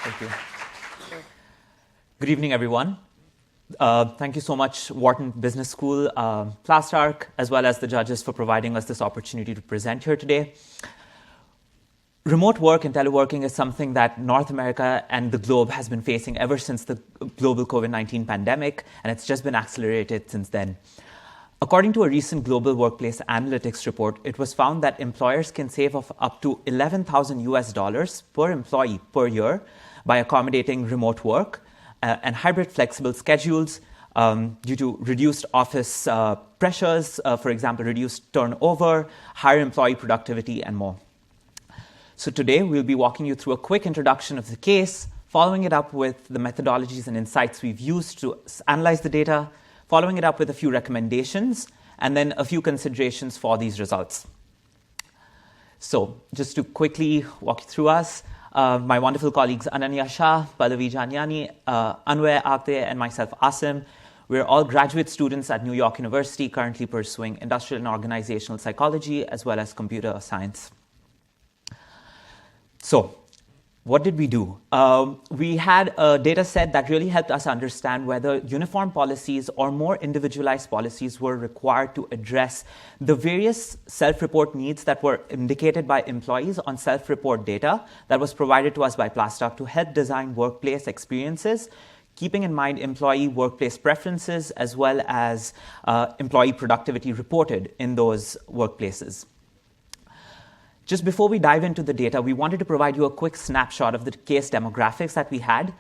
Thank you. Good evening, everyone. Thank you so much, Wharton Business School, PLASTARC, as well as the judges for providing us this opportunity to present here today. Remote work and teleworking is something that North America and the globe has been facing ever since the global COVID-19 pandemic, and it's just been accelerated since then. According to a recent global workplace analytics report, it was found that employers can save up to $11,000 per employee per year by accommodating remote work and hybrid flexible schedules due to reduced office pressures, for example, reduced turnover, higher employee productivity, and more. So today, we'll be walking you through a quick introduction of the case, following it up with the methodologies and insights we've used to analyze the data, following it up with a few recommendations, and then a few considerations for these results. So just to quickly walk you through us, my wonderful colleagues Ananya, Shah, Pallavi, Janiani, Anway, Agte, and myself, Aasim, we're all graduate students at New York University, currently pursuing industrial and organizational psychology, as well as computer science. So what did we do? We had a data set that really helped us understand whether uniform policies or more individualized policies were required to address the various self-report needs that were indicated by employees on self-report data that was provided to us by PLASTARC to help design workplace experiences, keeping in mind employee workplace preferences as well as employee productivity reported in those workplaces. Just before we dive into the data, we wanted to provide you a quick snapshot of the case demographics that we had.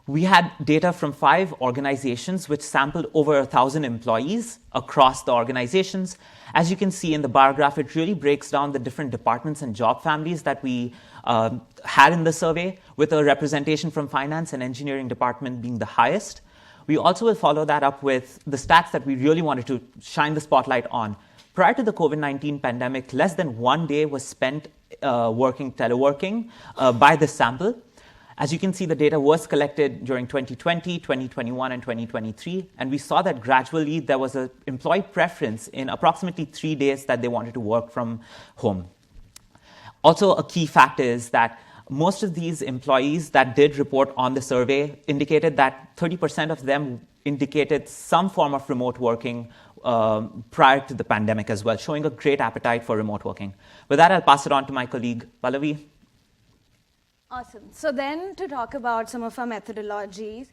We had data from 5 organizations which sampled over 1,000 employees across the organizations. As you can see in the bar graph, it really breaks down the different departments and job families that we had in the survey, with a representation from finance and engineering department being the highest. We also will follow that up with the stats that we really wanted to shine the spotlight on. Prior to the COVID-19 pandemic, less than 1 day was spent teleworking by this sample. As you can see, the data was collected during 2020, 2021, and 2023, and we saw that gradually there was an employee preference in approximately 3 days that they wanted to work from home. Also, a key fact is that most of these employees that did report on the survey indicated that 30% of them indicated some form of remote working prior to the pandemic as well, showing a great appetite for remote working. With that, I'll pass it on to my colleague, Pallavi. Awesome. So then to talk about some of our methodologies.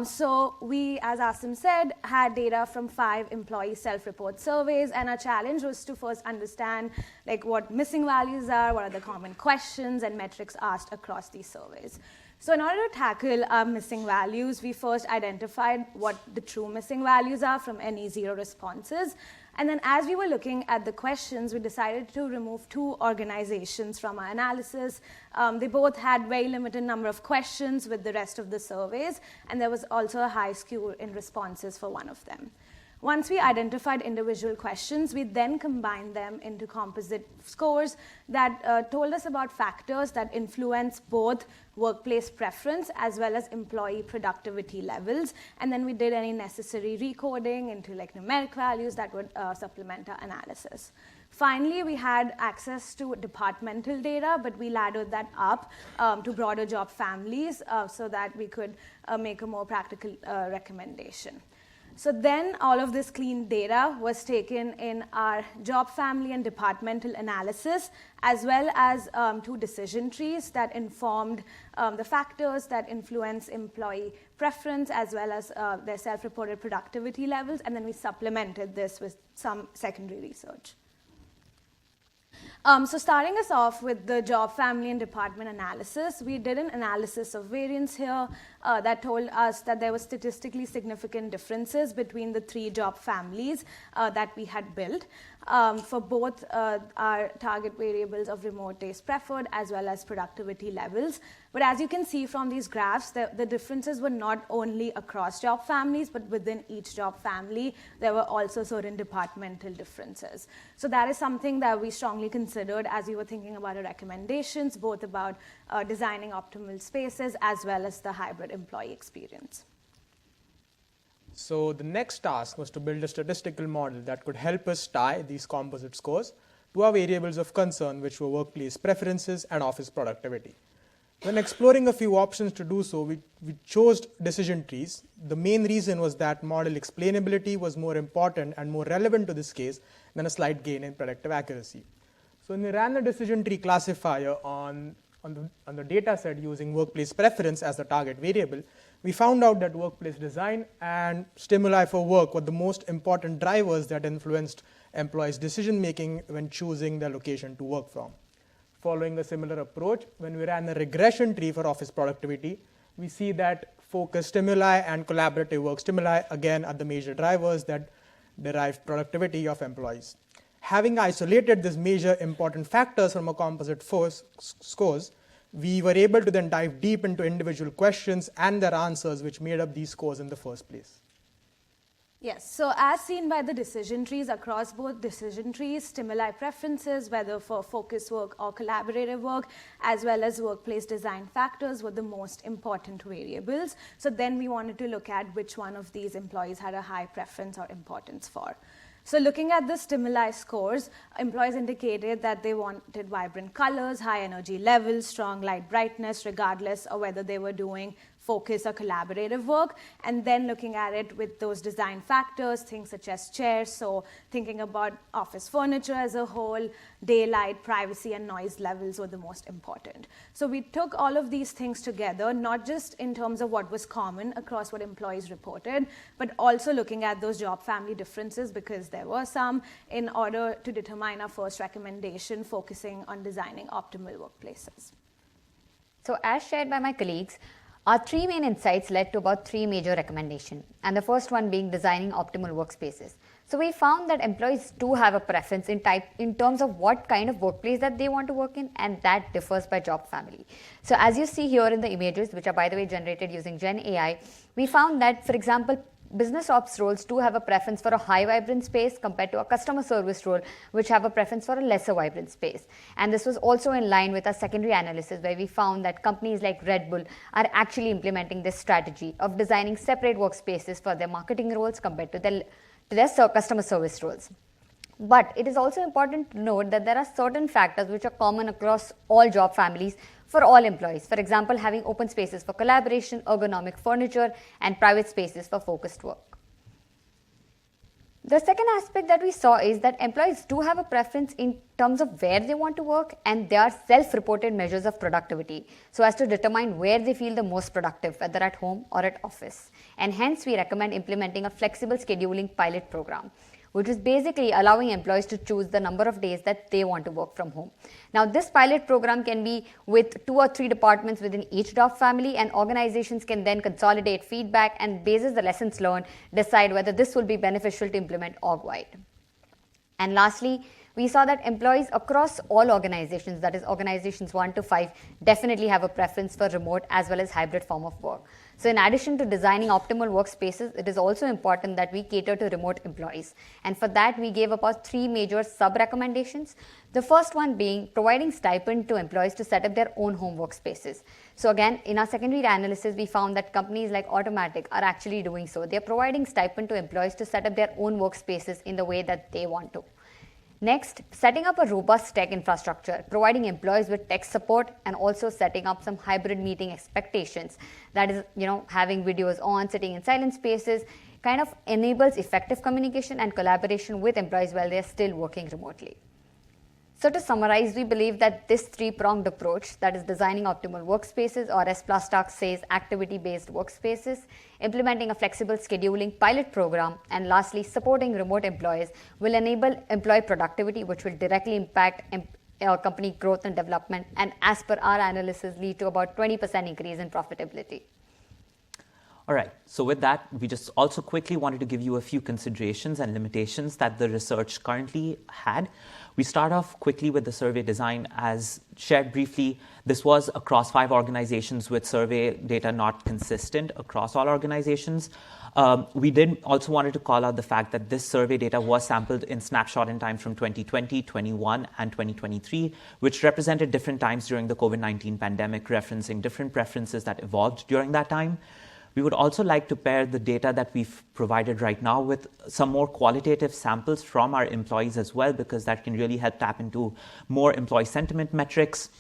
So we, as Aasim said, had data from 5 employee self-report surveys, and our challenge was to first understand what missing values are, what are the common questions and metrics asked across these surveys. So in order to tackle our missing values, we first identified what the true missing values are from any 0 responses. And then as we were looking at the questions, we decided to remove 2 organizations from our analysis. They both had very limited number of questions with the rest of the surveys, and there was also a high skew in responses for one of them. Once we identified individual questions, we then combined them into composite scores that told us about factors that influence both workplace preference as well as employee productivity levels. And then we did any necessary recoding into numeric values that would supplement our analysis. Finally, we had access to departmental data, but we laddered that up to broader job families so that we could make a more practical recommendation. So then all of this clean data was taken in our job family and departmental analysis, as well as 2 decision trees that informed the factors that influence employee preference, as well as their self-reported productivity levels, and then we supplemented this with some secondary research. So starting us off with the job, family, and department analysis, we did an analysis of variance here that told us that there were statistically significant differences between the 3 job families that we had built for both our target variables of remote days preferred as well as productivity levels. But as you can see from these graphs, the differences were not only across job families, but within each job family, there were also certain departmental differences. So that is something that we strongly considered as we were thinking about our recommendations, both about designing optimal spaces as well as the hybrid employee experience. So the next task was to build a statistical model that could help us tie these composite scores to our variables of concern, which were workplace preferences and office productivity. When exploring a few options to do so, we chose decision trees. The main reason was that model explainability was more important and more relevant to this case than a slight gain in predictive accuracy. So when we ran the decision tree classifier on the data set using workplace preference as the target variable, we found out that workplace design and stimuli for work were the most important drivers that influenced employees' decision making when choosing the location to work from. Following a similar approach, when we ran the regression tree for office productivity, we see that focus stimuli and collaborative work stimuli again are the major drivers that derive productivity of employees. Having isolated these major important factors from a composite scores, we were able to then dive deep into individual questions and their answers which made up these scores in the first place. Yes, so as seen by the decision trees, across both decision trees, stimuli preferences, whether for focus work or collaborative work, as well as workplace design factors were the most important variables. So then we wanted to look at which one of these employees had a high preference or importance for. So looking at the stimuli scores, employees indicated that they wanted vibrant colors, high energy levels, strong light brightness, regardless of whether they were doing focus or collaborative work, and then looking at it with those design factors, things such as chairs, so thinking about office furniture as a whole, daylight, privacy, and noise levels were the most important. So we took all of these things together, not just in terms of what was common across what employees reported, but also looking at those job-family differences, because there were some, in order to determine our first recommendation, focusing on designing optimal workplaces. So as shared by my colleagues, our three main insights led to about three major recommendations, and the first one being designing optimal workspaces. So we found that employees do have a preference in terms of what kind of workplace that they want to work in, and that differs by job family. So as you see here in the images, which are by the way generated using Gen AI, we found that, for example, business ops roles do have a preference for a high vibrant space compared to a customer service role, which have a preference for a lesser vibrant space. And this was also in line with our secondary analysis, where we found that companies like Red Bull are actually implementing this strategy of designing separate workspaces for their marketing roles compared to their customer service roles. But it is also important to note that there are certain factors which are common across all job families for all employees. For example, having open spaces for collaboration, ergonomic furniture, and private spaces for focused work. The second aspect that we saw is that employees do have a preference in terms of where they want to work, and they are self-reported measures of productivity, so as to determine where they feel the most productive, whether at home or at office. And hence we recommend implementing a flexible scheduling pilot program, which is basically allowing employees to choose the number of days that they want to work from home. Now, this pilot program can be with 2 or 3 departments within each job family, and organizations can then consolidate feedback and, basis the lessons learned, decide whether this will be beneficial to implement org-wide. And lastly, we saw that employees across all organizations, that is organizations 1 to 5, definitely have a preference for remote as well as hybrid form of work. So in addition to designing optimal workspaces, it is also important that we cater to remote employees. And for that, we gave about 3 major sub-recommendations. The first one being providing stipend to employees to set up their own home workspaces. So again, in our secondary analysis, we found that companies like Automatic are actually doing so. They're providing stipend to employees to set up their own workspaces in the way that they want to. Next, setting up a robust tech infrastructure, providing employees with tech support, and also setting up some hybrid meeting expectations. That is, having videos on, sitting in silent spaces, kind of enables effective communication and collaboration with employees while they are still working remotely. So to summarize, we believe that this 3-pronged approach, that is designing optimal workspaces, or as PLASTARC says, activity-based workspaces, implementing a flexible scheduling pilot program, and lastly, supporting remote employees, will enable employee productivity, which will directly impact company growth and development, and as per our analysis, lead to about 20% increase in profitability. All right, so with that, we just also quickly wanted to give you a few considerations and limitations that the research currently had. We start off quickly with the survey design. As shared briefly, this was across 5 organizations with survey data not consistent across all organizations. We did also wanted to call out the fact that this survey data was sampled in snapshot in time from 2020, 21, and 2023, which represented different times during the COVID-19 pandemic, referencing different preferences that evolved during that time. We would also like to pair the data that we've provided right now with some more qualitative samples from our employees as well, because that can really help tap into more employee sentiment metrics.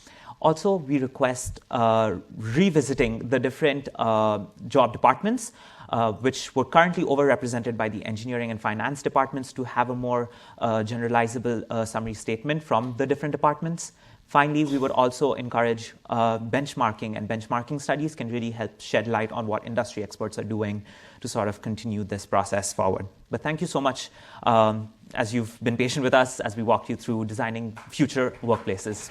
Also, we request revisiting the different job departments, which were currently overrepresented by the engineering and finance departments, to have a more generalizable summary statement from the different departments. Finally, we would also encourage benchmarking, and benchmarking studies can really help shed light on what industry experts are doing to sort of continue this process forward. But thank you so much as you've been patient with us as we walked you through designing future workplaces.